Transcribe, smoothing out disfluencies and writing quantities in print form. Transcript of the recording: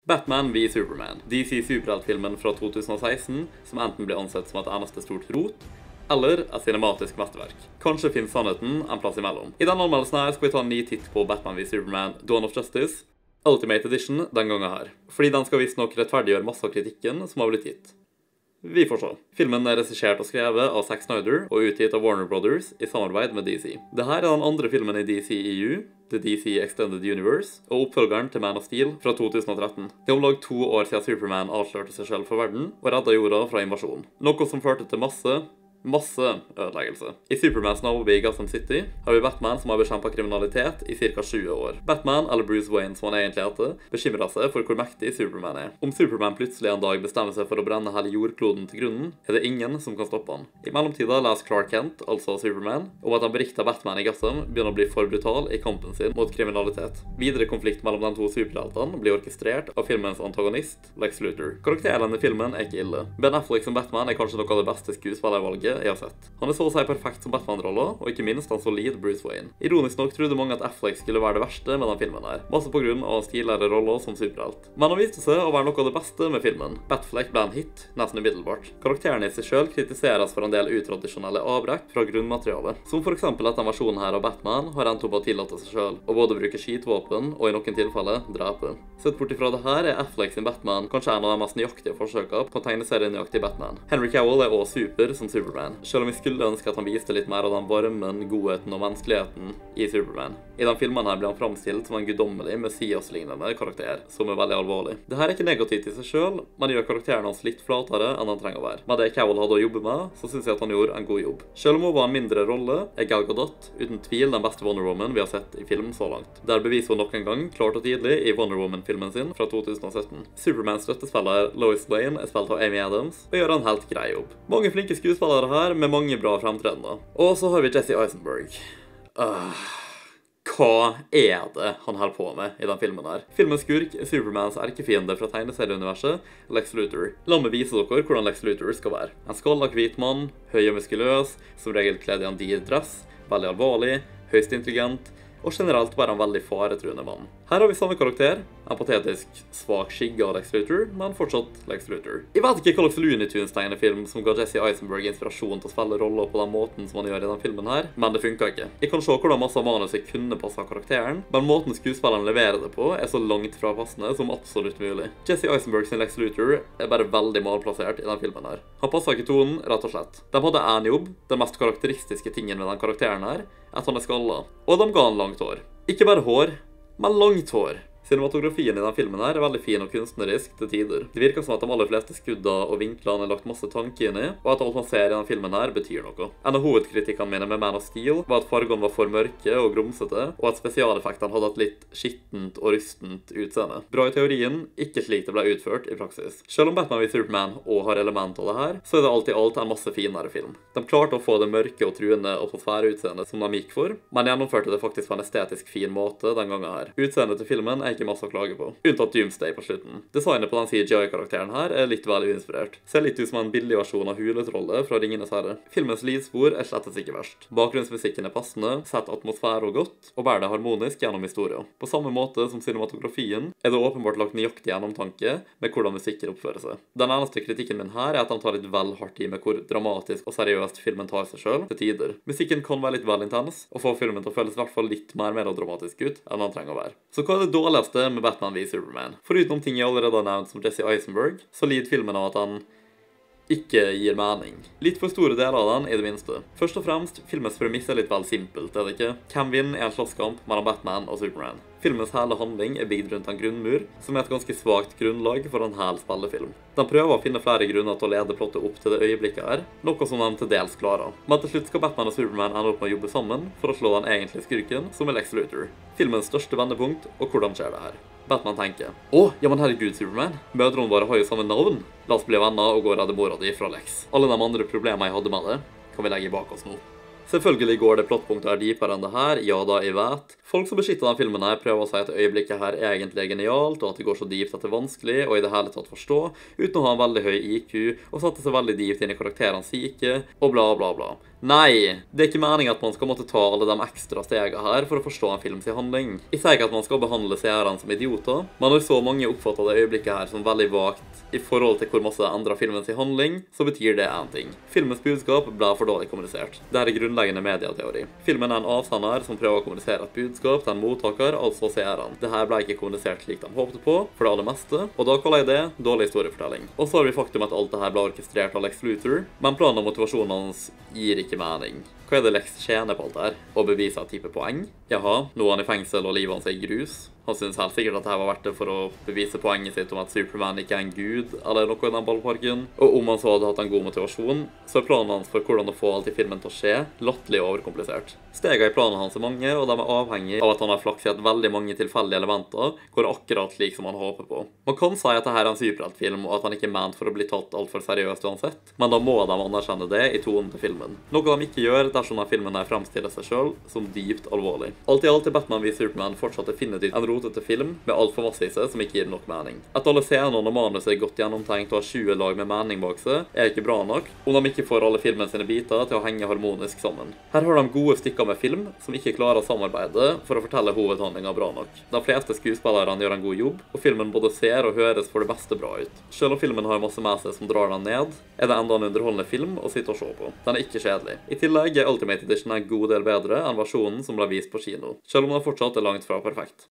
Batman v Superman, DC superheltfilmen fra 2016, som enten blir ansett som et eneste stort rot, eller et cinematisk mesterverk. Kanskje finnes sannheten en plass imellom. I denne anmeldelsen her skal vi ta en ny titt på Batman v Superman Dawn of Justice, Ultimate Edition den gangen her, fordi den skal visstnok rettferdiggjøre masse av kritikken som har blitt gitt. Vi får se. Filmen er regissert og skrevet av Zack Snyder og utgitt av Warner Brothers i samarbeid med DC. Dette er den andre filmen i DCEU, The DC Extended Universe, og oppfølgeren til Man of Steel fra 2013. Det er om lag 2 år siden Superman avslørte seg selv for verden og redda jorda fra invasjon. Noe som førte til masse ødeleggelse. I Supermans naboby i Gotham City har vi Batman som har bekjempet kriminalitet i ca. 20 år. Batman, eller Bruce Wayne som han egentlig heter, bekymrer seg for hvor mektig Superman er. Om Superman plutselig en dag bestemmer seg for å brenne hele jordkloden til grunnen, er det ingen som kan stoppe han. I mellomtida leser Clark Kent, altså Superman, om at han berikter Batman i Gotham begynner å bli for brutal i kampen sin mot kriminalitet. Videre konflikt mellom de to superheltene blir orkestrert av filmens antagonist, Lex Luthor. Karakteren i filmen er ikke ille. Ben Affleck som Batman er kanskje noe av det beste skuespillervalget jeg har sett. Han er så å si perfekt som Batman-rolla, og ikke minst han solid Bruce Wayne. Ironisk nok trodde mange at Affleck skulle være det verste med den filmen her, masse på grunn av hans tidligere roller som superhelt. Men han viste seg å være noe av det beste med filmen. Batfleck ble en hit, nesten umiddelbart. Karakteren i seg selv kritiseres for en del utradisjonelle avbrekk fra grunnmaterialet, som for eksempel at den versjonen her av Batman har endt opp å tillate seg selv, og både bruke skytvåpen og i noen tilfeller drepe. Sett bort ifra det her er Affleck sin Batman kanskje en av de mest nøyaktige forsøkene på å tegne serienøyaktig Batman. Henry Cavill er også super som Superman. Selv om vi skulle ønske at han viste litt mer av den varmen, godheten og menneskeligheten i Superman. I den filmen her blir han framstilt som en guddommelig, messias-lignende karakter, som er veldig alvorlig. Dette er ikke negativt i seg selv, men det gjør karakteren hans litt flatere enn han trenger å være. Med det Cavill hadde å jobbe med, så synes jeg at han gjorde en god jobb. Selv om hun var en mindre rolle, er Gal Gadot uten tvil den beste Wonder Woman vi har sett i film så langt. Der beviser hun nok en gang klart og tydelig i Wonder Woman-filmen sin fra 2017. Supermans støttespiller Lois Lane er spilt av Amy Adams, og gjør en helt grei jobb. Mange flinke skuespillere her med mange bra fremtredende. Og så har vi Jesse Eisenberg. Hva er det han holder på med i den filmen her? Filmens skurk er Supermans erkefiende fra tegneserieuniverset, Lex Luthor. La meg vise dere hvordan Lex Luthor skal være. En skallet hvit mann, høy og muskuløs, som regel kledd i en dyr dress, veldig alvorlig, høyst intelligent, og generelt bare en veldig faretruende mann. Her har vi samme karakter, en patetisk svak skygge av Lex Luthor, men fortsatt Lex Luthor. Jeg vet ikke hva slags Looney Tunes-tegnefilm som ga Jesse Eisenberg inspirasjon til å spille roller på den måten som han gjør i den filmen her, men det funker ikke. Jeg kan se hvordan masse av manuset kunne passet karakteren, men måten skuespilleren leverer det på er så langt fra passende som absolutt mulig. Jesse Eisenberg sin Lex Luthor er bare veldig malplassert i den filmen her. Han passer ikke tonen, rett og slett. De hadde en jobb, den mest karakteristiske tingen med den karakteren her, at han er skallet. Og de ga han langt hår. Ikke bare hår, men langt hår. Cinematografien i denne filmen her er veldig fin og kunstnerisk til tider. Det virker som at de aller fleste skuddene og vinklene er lagt masse tanke inn i, og at alt man ser i denne filmen her betyr noe. En av hovedkritikkene mine med Man of Steel var at fargene var for mørke og grumsete, og at spesialeffektene hadde et litt skittent og rystent utseende. Bra i teorien, ikke slik det ble utført i praksis. Selv om Batman v Superman også har element av det her, så er det alt i alt en masse finere film. De klarte å få det mørke og truende atmosfæreutseendet som de gikk for, men gjennomførte det faktisk på en estetisk fin måte den gangen her. Utseendet til filmen er ikke masse å klage på, unntatt Doomsday på slutten. Designet på den CGI-karakteren her er litt vel uinspirert. Ser litt ut som en billig versjon av Huletrollet fra Ringenes herre. Filmens lydspor er slettes ikke verst. Bakgrunnsmusikken er passende, setter atmosfære og godt, og bærer det harmonisk gjennom historien. På samme måte som cinematografien er det åpenbart lagt nøyaktig gjennomtanke med hvordan musikken oppfører seg. Den eneste kritikken min her er at de tar litt vel hardt i med hvor dramatisk og seriøst filmen tar seg selv til tider. Musikken kan være litt vel intens, og få filmen til å føles i hvert fall litt mer melodramatisk ut enn den trenger å være. Så hva er det dårligste med Batman v Superman? Foruten ting jeg allerede har nevnt som Jesse Eisenberg, så lider filmen av at han ikke gir mening. Litt for store deler av den i det minste. Først og fremst, filmens premiss er litt vel simpelt, er det ikke? Hvem vinner en slåsskamp mellom Batman og Superman? Filmens hele handling er bygd rundt en grunnmur, som er et ganske svagt grunnlag for en hel spillefilm. De prøver å finne flere grunner til å lede plottet opp til det øyeblikket her, noe som de til dels klarer. Men til slutt skal Batman og Superman ende opp med å jobbe sammen for å slå den egentlige skurken, som er Lex Luthor. Filmens største vendepunkt, og hvordan skjer det her? Batman tenker, ja, men herregud, Superman. Mødrene våre har jo samme navn. La oss bli venner og gå og redde mora di fra Lex. Alle de andre problemene jeg hadde med det, kan vi legge bak oss nå. Selvfølgelig går det plottpunkter her dypere enn det her, ja da, jeg vet. Folk som beskytter den filmen her prøver å si at øyeblikket her egentlig er genialt, og at det går så dypt at det er vanskelig, og i det hele tatt forstå, uten å ha en veldig høy IQ, og sette seg veldig dypt inn i karakterens psyke, og bla bla bla. Nei, det er ikke meningen at man skal måtte ta alle de ekstra stegene her for å forstå en films handling. Jeg sier ikke at man skal behandle seerne som idioter, men når så mange oppfatter det øyeblikket her som veldig vagt i forhold til hvor masse det endrer filmens handling, så betyr det en ting. Filmens budskap ble for dårlig kommunisert. Dette er grunnleggende mediateori. Filmen er en avsender som prøver å kommunisere et budskap til en mottaker, altså seeren. Dette ble ikke kommunisert slik de håpte på, for det aller meste, og da kaller jeg det dårlig historiefortelling. Og så har vi faktum at alt dette ble orkestrert av Lex Luthor, men planen og motivasjonen hans gir ikke mening. Hva er det Lex tjener på alt her? Å bevise et type poeng? Jaha, nå er han i fengsel og livet hans er i grus. Han synes helt sikkert at dette var verdt det for å bevise poenget sitt om at Superman ikke er en gud, eller noe i den ballparken. Og om han så hadde hatt en god motivasjon, så er planen hans for hvordan å få alt i filmen til å skje latterlig overkomplisert. Stegene i planen hans er mange, og de er avhengig av at han har flaks i at veldig mange tilfeldige elementer går akkurat slik som han håper på. Man kan si at dette er en superheltfilm, og at han ikke er ment for å bli tatt alt for seriøst uansett, men da må de anerkjenne det i tonen til filmen. Noe de ikke gjør dersom denne filmen her fremstiller seg selv som dypt alvorlig. Alt i alt er Batman v Superman fortsatt definitivt en rotete film med alt for masse i seg som ikke gir nok mening. At alle scenene og manuset er godt gjennomtenkt og har 20 lag med mening bak seg, er ikke bra nok, om de ikke får alle filmen sine biter til å henge harmonisk sammen. Her har de gode stykker med film som ikke klarer å samarbeide for å fortelle hovedhandlingen bra nok. De fleste skuespillerne gjør en god jobb, og filmen både ser og høres for det beste bra ut. Selv om filmen har masse med seg som drar den ned, er det enda en underholdende film å sitte og se på. Den er ikke kjedelig. I tillegg er Ultimate Edition en god del bedre enn versjonen som ble vist på kino, selv om den fortsatt er langt fra perfekt.